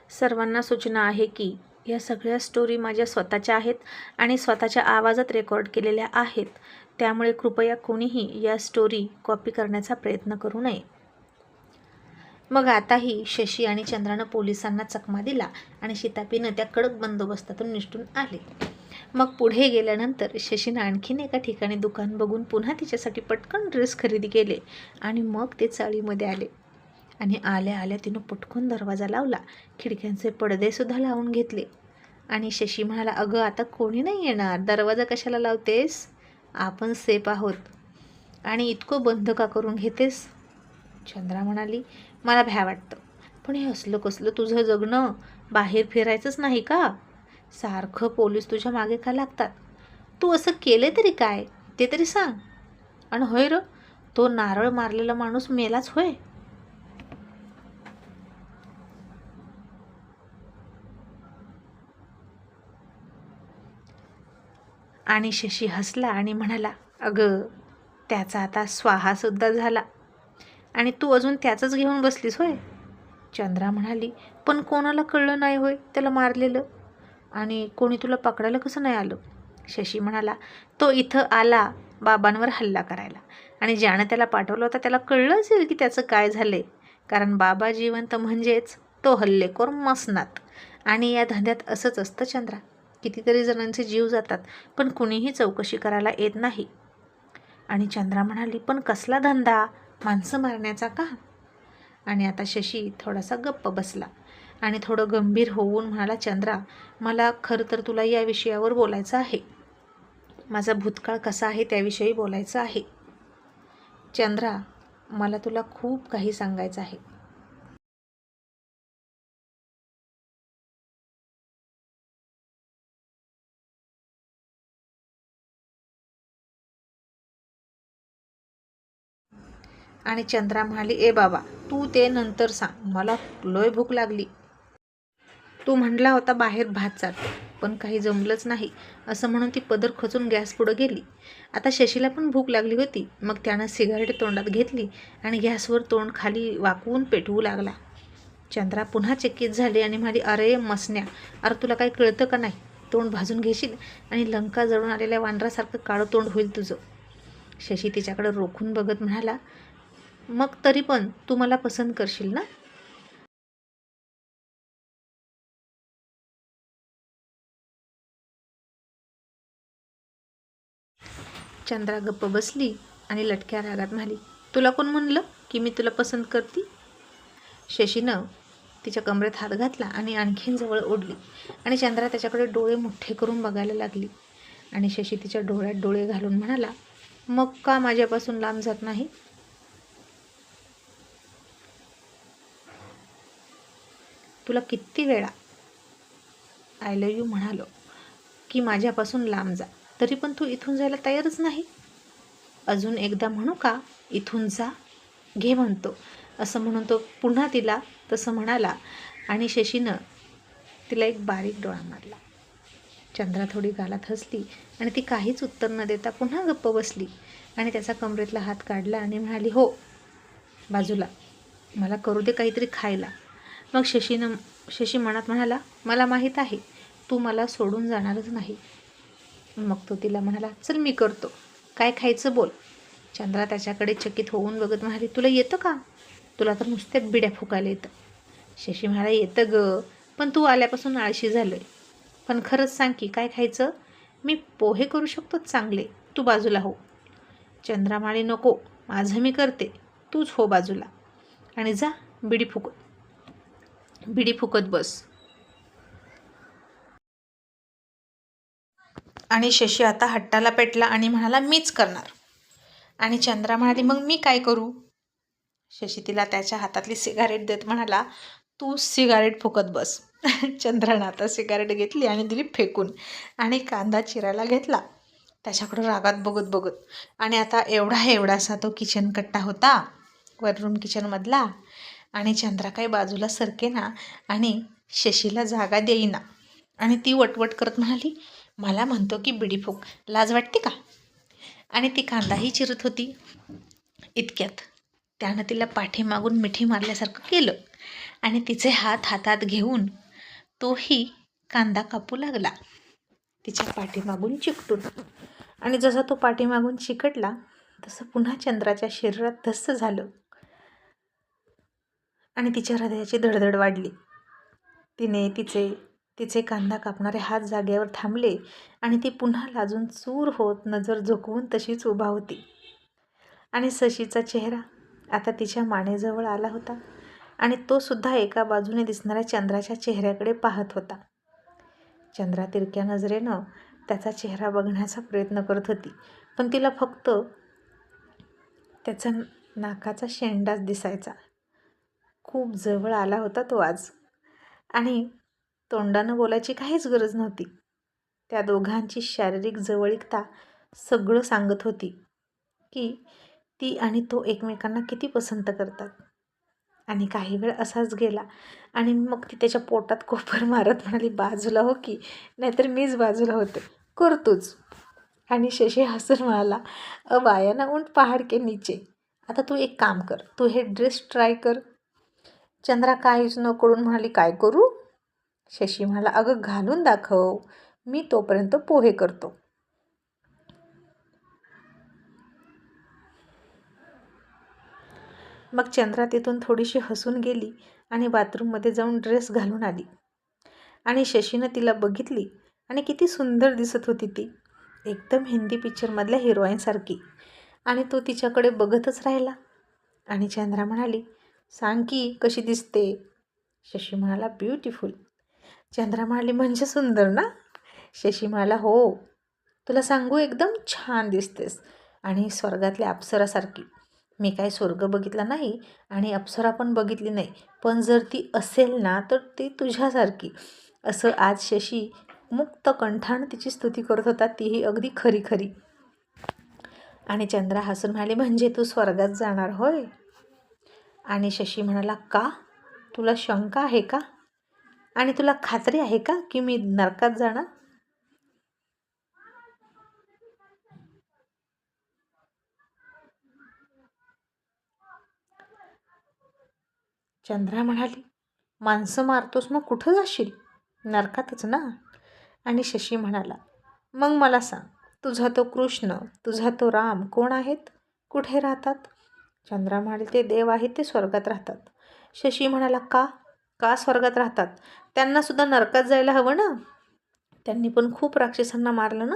सर्वांना सूचना आहे की या सगळ्या स्टोरी माझ्या स्वतःच्या आहेत आणि स्वतःच्या आवाजात रेकॉर्ड केलेल्या आहेत. त्यामुळे कृपया कोणीही या स्टोरी कॉपी करण्याचा प्रयत्न करू नये. मग आताही शशी आणि चंद्रानं पोलिसांना चकमा दिला आणि शितापीनं त्या कडक बंदोबस्तातून निसटून आले. मग पुढे गेल्यानंतर शशीनं आणखीन एका ठिकाणी दुकान बघून पुन्हा तिच्यासाठी पटकन ड्रेस खरेदी केले आणि मग ते चाळीमध्ये आले. आणि आल्या आल्या तिनं पटकन दरवाजा लावला, खिडक्यांचे पडदेसुद्धा लावून घेतले. आणि शशी म्हणाला, अगं आता कोणी नाही येणार, दरवाजा कशाला लावतेस, आपण सेफ आहोत आणि इतकं बंद का करून घेतेस. चंद्रा म्हणाली, मला भ्या वाटतं, पण हे असलं कसलं तुझं जगणं, बाहेर फिरायचंच नाही का, सारखं पोलीस तुझ्या मागे का लागतात, तू असं केले तरी काय ते तरी सांग. आणि होय र, तो नारळ मारलेला माणूस मेलाच होय. आणि शशी हसला आणि म्हणाला, अगं त्याचा आता स्वाहासुद्धा झाला आणि तू अजून त्याचंच घेऊन बसलीस होय. चंद्रा म्हणाली, पण कोणाला कळलं नाही होय त्याला मारलेलं, आणि कोणी तुला पकडायला कसं नाही आलं. शशी म्हणाला, तो इथं आला बाबांवर हल्ला करायला आणि ज्यानं त्याला पाठवलं होतं त्याला कळलं असेल की त्याचं काय झालंय, कारण बाबा जिवंत म्हणजेच तो हल्लेखोर मसनात. आणि या धंद्यात असंच असतं चंद्रा, कितीतरी जणांचे जीव जातात पण कुणीही चौकशी करायला येत नाही. आणि चंद्रा म्हणाली, पण कसला धंदा, माणसं मारण्याचा का. आणि आता शशी थोडासा गप्प बसला आणि थोडं गंभीर होऊन म्हणाला, चंद्रा मला खरं तर तुला या विषयावर बोलायचं आहे, माझा भूतकाळ कसा आहे त्याविषयी बोलायचं आहे. चंद्रा मला तुला खूप काही सांगायचं आहे. आणि चंद्रा म्हणाली, ए बाबा तू ते नंतर सांग, मला लय भूक लागली. तू म्हटला होता बाहेर भात चालतो, पण काही जमलंच नाही असं म्हणून ती पदर खचून गॅस पुढं गेली. आता शशीला पण भूक लागली होती, मग त्यानं सिगारेट तोंडात घेतली आणि गॅसवर तोंड खाली वाकवून पेटवू लागला. चंद्रा पुन्हा चकित झाली आणि म्हणाली, अरे मसन्या, अरे तुला काही कळतं का नाही, तोंड भाजून घेशील आणि लंका जळून आलेल्या वानरासारखं काळं तोंड होईल तुझं. शशी तिच्याकडे रोखून बघत म्हणाला, मग तरी पण तू मला पसंत करशील ना. चंद्रा गप्प बसली आणि लटक्या रागात म्हणाली, तुला कोण म्हणलं की मी तुला पसंत करते. शशीनं तिच्या कमरेत हात घातला आणि आणखीन जवळ ओढली आणि चंद्रा त्याच्याकडे डोळे मोठे करून बघायला लागली. आणि शशी तिच्या डोळ्यात डोळे घालून म्हणाला, मग का माझ्यापासून लांब जात नाही. तुला किती वेळा आय लव्ह यू म्हणालो की माझ्यापासून लांब जा, तरी पण तू इथून जायला तयारच नाही. अजून एकदा म्हणू का, इथून जा, घे म्हणतो, असं म्हणून तो पुन्हा तिला तसं म्हणाला. आणि शशीनं तिला एक बारीक डोळा मारला. चंद्रा थोडी गालात हसली आणि ती काहीच उत्तर न देता पुन्हा गप्प बसली आणि त्याचा कमरेतला हात काढला आणि म्हणाली, हो बाजूला, मला करू दे काहीतरी खायला. मग शशी मनात म्हणाला, मला माहीत आहे तू मला सोडून जाणारच नाही. मग तो तिला म्हणाला, चल मी करतो, काय खायचं बोल. चंद्रा त्याच्याकडे चकित होऊन बघत म्हणाली, तुला येतं का, तुला तर नुसत्या बिड्या फुकायला येतं. शशी म्हणाला, येतं ग, पण तू आल्यापासून आळशी झालोय, पण खरंच सांग की काय खायचं, मी पोहे करू शकतो चांगले, तू बाजूला हो. चंद्रा म्हणाली, नको, माझं मी करते, तूच हो बाजूला आणि जा बिडी फुकत बस. आणि शशी आता हट्टाला पेटला आणि म्हणाला, मीच करणार. आणि चंद्रा म्हणाली, मग मी काय करू. शशी तिला त्याच्या हातातली सिगारेट देत म्हणाला, तू सिगारेट फुकत बस. चंद्रानं आता सिगारेट घेतली आणि दिली फेकून आणि कांदा चिरायला घेतला त्याच्याकडं रागात बघत बघत. आणि आता एवढासा तो किचन कट्टा होता, वररूम किचनमधला, आणि चंद्रा काही बाजूला सरकेना आणि शशीला जागा देईना. आणि ती वटवट करत म्हणाली, मला म्हणतो की बिडी फूक, लाज वाटते का. आणि ती कांदाही चिरत होती. इतक्यात त्यानं तिला पाठीमागून मिठी मारल्यासारखं केलं आणि तिचे हात हातात घेऊन तोही कांदा कापू लागला तिच्या पाठीमागून चिकटून. आणि जसा तो पाठीमागून चिकटला तसं पुन्हा चंद्राच्या शरीरात धस्स झालं आणि तिच्या हृदयाची धडधड वाढली. तिने तिचे कांदा कापणारे हात जागेवर थांबले आणि ती पुन्हा लाजून चूर होत नजर झोकवून तशीच उभा होती. आणि शशीचा चेहरा आता तिच्या मानेजवळ आला होता आणि तो सुद्धा एका बाजूने दिसणाऱ्या चंद्राच्या चेहऱ्याकडे पाहत होता. चंद्रा तिरक्या नजरेनं त्याचा चेहरा बघण्याचा प्रयत्न करत होती, पण तिला फक्त त्याचा नाकाचा शेंडाच दिसायचा. खूप जवळ आला होता तो आज आणि तोंडानं बोलायची काहीच गरज नव्हती. त्या दोघांची शारीरिक जवळीकता सगळं सांगत होती की ती आणि तो एकमेकांना किती पसंत करतात. आणि काही वेळ असाच गेला आणि मग ती त्याच्या पोटात कोपर मारत म्हणाली, बाजूला हो की, नाहीतर मीच बाजूला होते, कर तूच. आणि शशी हसून म्हणाला, अब आया ना उन पहाड के नीचे. आता तू एक काम कर, तू हे ड्रेस ट्राय कर. चंद्रा काहीच न करून म्हणाली, काय करू? शशी म्हणाला, अगं घालून दाखव, मी तोपर्यंत पोहे करतो. मग चंद्रा तिथून थोडीशी हसून गेली आणि बाथरूममध्ये जाऊन ड्रेस घालून आली. आणि शशीनं तिला बघितली आणि किती सुंदर दिसत होती ती, एकदम हिंदी पिक्चरमधल्या हिरोईनसारखी. आणि तो तिच्याकडे बघतच राहिला. आणि चंद्रा म्हणाली, सांग की कशी दिसते? शशी म्हणाला, ब्युटिफुल. चंद्रा म्हणाली, म्हणजे सुंदर ना? शशी म्हणाला, हो, तुला सांगू, एकदम छान दिसतेस आणि स्वर्गातल्या अप्सरासारखी. मी काय स्वर्ग बघितला नाही आणि अप्सरा पण बघितली नाही, पण जर ती असेल ना तर ती तुझ्यासारखी. असं आज शशी मुक्त कंठानं तिची स्तुती करत होता, तीही अगदी खरी खरी. आणि चंद्रा हसून म्हणाली, म्हणजे तू स्वर्गात जाणार होय? आणि शशी म्हणाला, का? तुला शंका आहे का? आणि तुला खात्री आहे का की मी नरकात जाणार? चंद्रा म्हणाली, माणसं मारतोस मग कुठं जाशील? नरकातच ना. आणि शशी म्हणाला, मग मला सांग, तुझा तो कृष्ण, तुझा तो राम कोण आहेत? कुठे राहतात? चंद्रा म्हणाली, ते देव आहेत, ते स्वर्गात राहतात. शशी म्हणाला, का? का स्वर्गात राहतात? त्यांना सुद्धा नरकात जायला हवं ना, त्यांनी पण खूप राक्षसांना मारलं ना.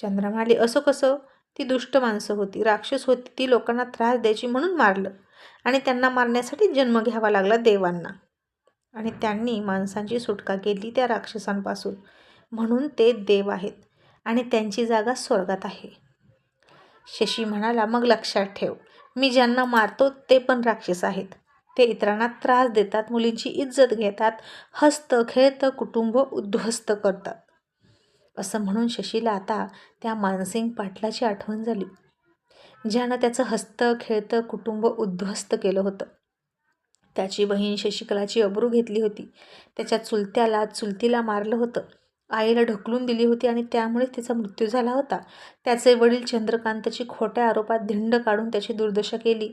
चंद्रा म्हणाली, असं कसं? ती दुष्ट माणसं होती, राक्षस होती, ती लोकांना त्रास द्यायची म्हणून मारलं आणि त्यांना मारण्यासाठी जन्म घ्यावा लागला देवांना. आणि त्यांनी माणसांची सुटका केली त्या राक्षसांपासून, म्हणून ते देव आहेत आणि त्यांची जागा स्वर्गात आहे. शशी म्हणाला, मग लक्षात ठेव, मी ज्यांना मारतो ते पण राक्षस आहेत. ते इतरांना त्रास देतात, मुलींची इज्जत घेतात, हसतं खेळतं कुटुंब उद्ध्वस्त करतात. असं म्हणून शशीला आता त्या मानसिंग पाटलाची आठवण झाली, ज्यानं त्याचं हसतं खेळतं कुटुंब उद्ध्वस्त केलं होतं. त्याची बहीण शशिकलाची अब्रू घेतली होती, त्याच्या चुलतीला मारलं होतं, आईला ढकलून दिली होती आणि त्यामुळे तिचा मृत्यू झाला होता. त्याचे वडील चंद्रकांतची खोट्या आरोपात धिंड काढून त्याची दुर्दशा केली.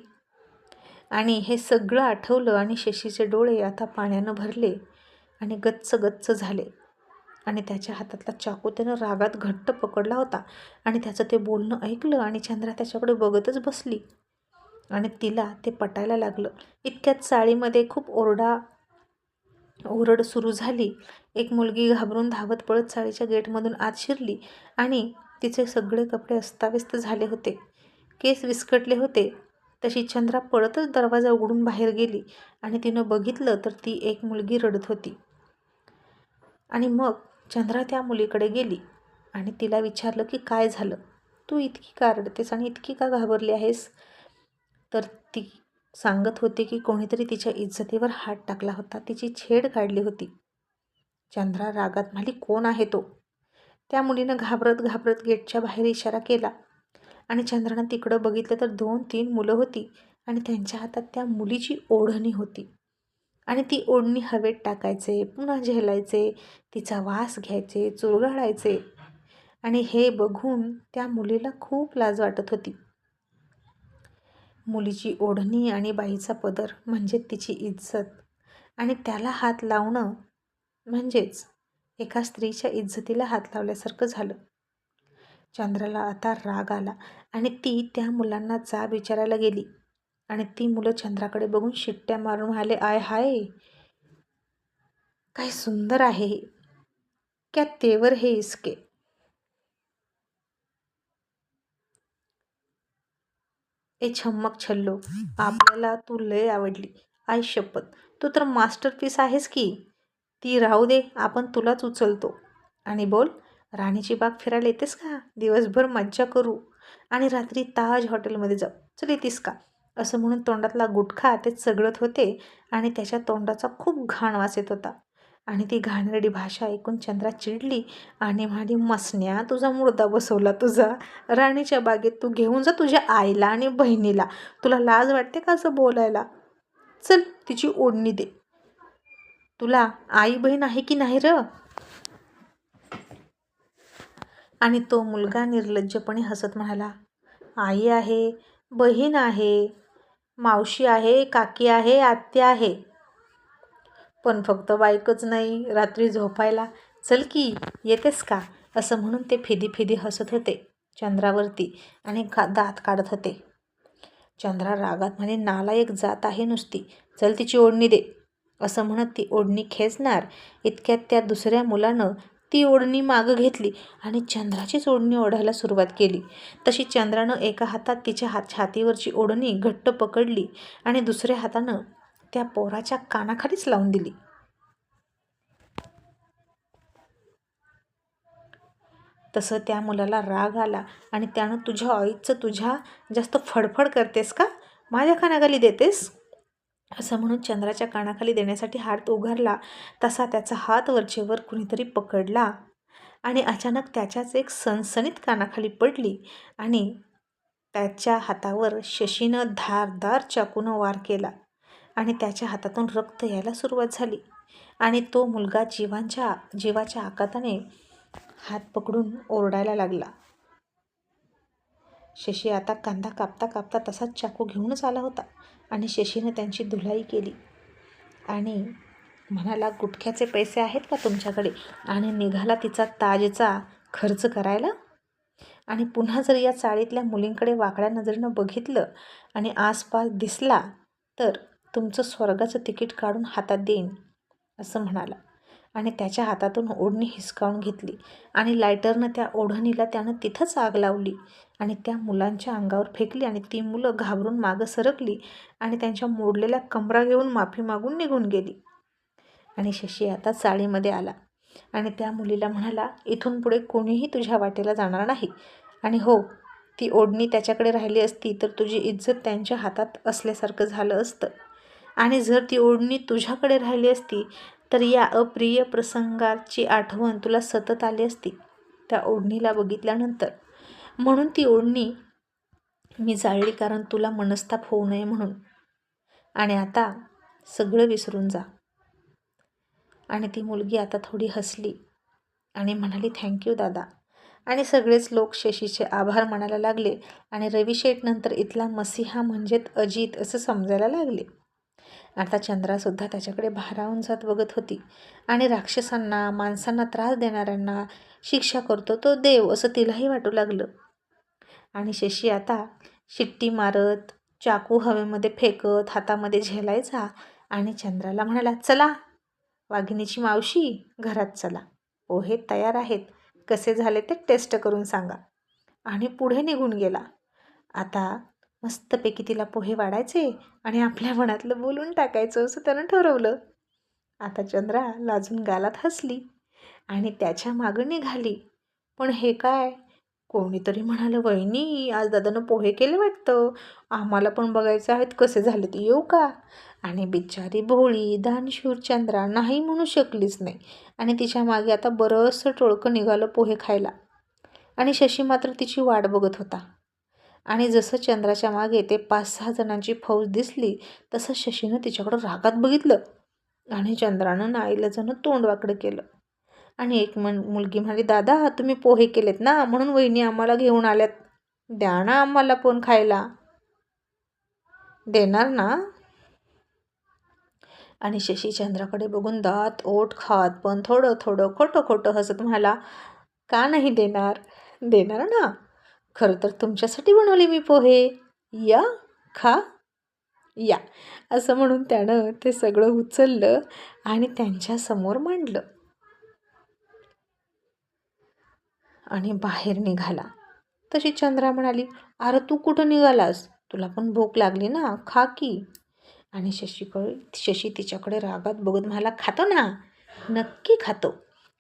आणि हे सगळं आठवलं आणि शशीचे डोळे आता पाण्यानं भरले आणि गच्च गच्च झाले. आणि त्याच्या हातातला चाकू त्यानं रागात घट्ट पकडला होता आणि त्याचं ते बोलणं ऐकलं आणि चंद्रा त्याच्याकडे बघतच बसली आणि तिला ते पटायला लागलं. इतक्यात चाळीमध्ये खूप ओरड सुरू झाली. एक मुलगी घाबरून धावत पळत चाळीच्या गेटमधून आत शिरली आणि तिचे सगळे कपडे अस्ताव्यस्त झाले होते, केस विस्कटले होते. तशी चंद्रा पळतच दरवाजा उघडून बाहेर गेली आणि तिनं बघितलं तर ती एक मुलगी रडत होती. आणि मग चंद्रा त्या मुलीकडे गेली आणि तिला विचारलं की काय झालं, तू इतकी का रडतेस आणि इतकी का घाबरली आहेस? तर ती सांगत होती की कोणीतरी तिच्या इज्जतीवर हात टाकला होता, तिची छेड काढली होती. चंद्रा रागात म्हणाली, कोण आहे तो? त्या मुलीनं घाबरत घाबरत गेटच्या बाहेर इशारा केला आणि चंद्रानं तिकडं बघितलं तर 2-3 मुलं होती आणि त्यांच्या हातात त्या मुलीची ओढणी होती. आणि ती ओढणी हवेत टाकायचे, पुन्हा झेलायचे, तिचा वास घ्यायचे, चुरगाळायचे. आणि हे बघून त्या मुलीला खूप लाज वाटत होती. मुलीची ओढणी आणि बाईचा पदर म्हणजे तिची इज्जत, आणि त्याला हात लावणं म्हणजेच एका स्त्रीच्या इज्जतीला हात लावल्यासारखं झालं. चंद्राला आता राग आला आणि ती त्या मुलांना जाब विचारायला गेली, आणि ती मुलं चंद्राकडे बघून शिट्ट्या मारून म्हणाले, आय हाय, काय सुंदर आहे हे, क्या तेवर हे इसके. ए छम्मक छल्लो, आपल्याला तू लय आवडली. आई शपथ, तू तर मास्टरपीस आहेस की. ती राहू दे, आपण तुलाच उचलतो. आणि बोल, राणीची बाग फिरायला येतेस का? दिवसभर मज्जा करू आणि रात्री ताज हॉटेलमध्ये जाऊ. चल, येतीस का? असं म्हणून तोंडातला गुटखा ते चगळत होते आणि त्याच्या तोंडाचा खूप घाण वास येत होता. आणि ती घाणेरडी भाषा ऐकून चंद्रा चिडली आणि म्हणाली, मसन्या, तुझा मुर्दा बसवला तुझा. राणीच्या बागेत तू घेऊन जा तुझ्या आईला आणि बहिणीला. तुला लाज वाटते का असं बोलायला? चल, तिची ओढणी दे. तुला आई बहीण आहे की नाही र? आणि तो मुलगा निर्लज्जपणे हसत म्हणाला, आई आहे, बहीण आहे, मावशी आहे, काकी आहे, आत्या आहे, पण फक्त बायकोच नाही, रात्री झोपायला. चल की, येतेस का? असं म्हणून ते फिदी फिदी हसत होते चंद्रावरती आणि दात काढत होते. चंद्रा रागात म्हणे, नालायक जात आहे नुसती. चल, तिची ओढणी दे. असं म्हणत ती ओढणी खेचणार इतक्यात त्या दुसऱ्या मुलानं ती ओढणी मागं घेतली आणि चंद्राचीच ओढणी ओढायला सुरुवात केली. तशी चंद्रानं एका हातात तिच्या छातीवरची ओढणी घट्ट पकडली आणि दुसऱ्या हातानं त्या पोराच्या कानाखालीच लावून दिली. तसं त्या मुलाला राग आला आणि त्यानं, तुझ्या आईचं तुझ्या जास्त फडफड करतेस का? माझ्या कानाखाली देतेस? असं म्हणून चंद्राच्या कानाखाली देण्यासाठी हात उगारला तसा त्याचा हात वरचेवर कुणीतरी पकडला आणि अचानक त्याच्याच एक सणसणीत कानाखाली पडली आणि त्याच्या हातावर शशीनं धारदार चाकूनं वार केला आणि त्याच्या हातातून रक्त यायला सुरुवात झाली आणि तो मुलगा जीवाच्या आकाताने हात पकडून ओरडायला लागला. शशी आता कांदा कापता कापता तसाच चाकू घेऊनच आला होता आणि शशीने त्यांची धुलाई केली आणि म्हणाला, गुटख्याचे पैसे आहेत का तुमच्याकडे? आणि निघाला तिचा ताजचा खर्च करायला. आणि पुन्हा जर या चाळीतल्या मुलींकडे वाकड्या नजरेनं बघितलं आणि आसपास दिसला तर तुमचं स्वर्गाचं तिकीट काढून हातात देईन, असं म्हणाला. आणि त्याच्या हातातून ओढणी हिसकावून घेतली आणि लायटरनं त्या ओढणीला त्यानं तिथंच आग लावली आणि त्या मुलांच्या अंगावर फेकली आणि ती मुलं घाबरून मागं सरकली आणि त्यांच्या मोडलेल्या कमरा घेऊन माफी मागून निघून गेली. आणि शशी आता चाळीमध्ये आला आणि त्या मुलीला म्हणाला, इथून पुढे कोणीही तुझ्या वाटेला जाणार नाही. आणि हो, ती ओढणी त्याच्याकडे राहिली असती तर तुझी इज्जत त्यांच्या हातात असल्यासारखं झालं असतं. आणि जर ती ओढणी तुझ्याकडे राहिली असती तर या अप्रिय प्रसंगाची आठवण तुला सतत आली असती त्या ओढणीला बघितल्यानंतर. म्हणून ती ओढणी मी जाळली, कारण तुला मनस्ताप होऊ नये म्हणून. आणि आता सगळं विसरून जा. आणि ती मुलगी आता थोडी हसली आणि म्हणाली, थँक्यू दादा. आणि सगळेच लोक शशीचे आभार मानायला लागले आणि रविशेठ नंतर इथला मसीहा म्हणजेच अजित असं समजायला लागले. आता चंद्रासुद्धा त्याच्याकडे भारावून जात बघत होती आणि राक्षसांना, माणसांना त्रास देणाऱ्यांना शिक्षा करतो तो देव असं तिलाही वाटू लागलं. आणि शशी आता शिट्टी मारत, चाकू हवेमध्ये फेकत, हातामध्ये झेलायचा आणि चंद्राला म्हणाला, चला वाघिणीची मावशी, घरात चला. पोहे तयार आहेत, कसे झाले ते टेस्ट करून सांगा. आणि पुढे निघून गेला. आता मस्तपैकी तिला पोहे वाढायचे आणि आपल्या मनातलं बोलून टाकायचं असं त्यानं ठरवलं. आता चंद्रा लाजून गालात हसली आणि त्याच्या मागं निघाली. पण हे काय, कोणीतरी म्हणालं, वहिनी, आज दादानं पोहे केले वाटतं, आम्हाला पण बघायचे आहेत कसे झाले ते, येऊ का? आणि बिचारी भोळी दानशूर चंद्रा नाही म्हणू शकलीच नाही आणि तिच्या मागे आता बरंचसं टोळकं निघालं पोहे खायला. आणि शशी मात्र तिची वाट बघत होता. आणि जसं चंद्राच्या मागे ते 5-6 जणांची फौज दिसली तसं शशीनं तिच्याकडं रागात बघितलं आणि चंद्रानं नाईलाजानं तोंड वाकडं केलं. आणि एक मुलगी म्हणाली, दादा तुम्ही पोहे केलेत ना, म्हणून वहिनी आम्हाला घेऊन आल्यात, द्या ना आम्हाला पण खायला. देणार ना? आणि शशी चंद्राकडे बघून दात ओठ खात पण थोडं थोडं खोटं खोटं हसत म्हणाला, का नाही देणार? देणार ना. खरं तर तुमच्यासाठी बनवले मी पोहे. या, खा, या. असं म्हणून त्यानं ते सगळं उचललं आणि त्यांच्यासमोर मांडलं आणि बाहेर निघाला. तशी चंद्रा म्हणाली, अरे तू कुठं निघालास? तुला पण भूक लागली ना, खा की. आणि शशी तिच्याकडे रागात बघत म्हणाला, खातो ना, नक्की खातो.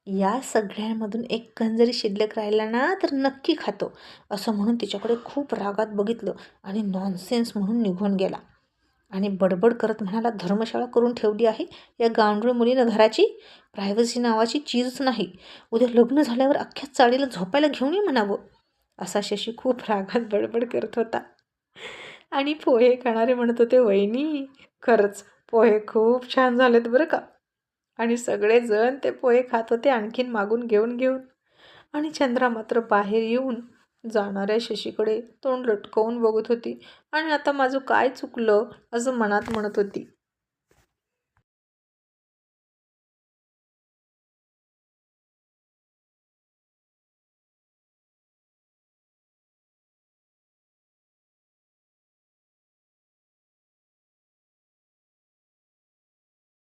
या सगळ्यांमधून एक कण जरी शिल्लक राहिला ना तर नक्की खातो. असं म्हणून तिच्याकडे खूप रागात बघितलं आणि नॉनसेन्स म्हणून निघून गेला. आणि बडबड करत म्हणाला, धर्मशाळा करून ठेवली आहे या गावंढळ मुलीनं घराची. प्रायव्हसी नावाची चीजच नाही. उद्या लग्न झाल्यावर अख्ख्या चाळीला झोपायला घेऊन ये म्हणावं. असा शशी खूप रागात बडबड करत होता. आणि पोहे खाणारे म्हणत होते, वहिनी खरंच पोहे खूप छान झालेत बरं का. आणि सगळेजण ते पोहे खात होते आणखीन मागून घेऊन. आणि चंद्रा मात्र बाहेर येऊन जाणाऱ्या शशीकडे तोंड लटकवून बघत होती आणि आता माझं काय चुकलं असं मनात म्हणत होती.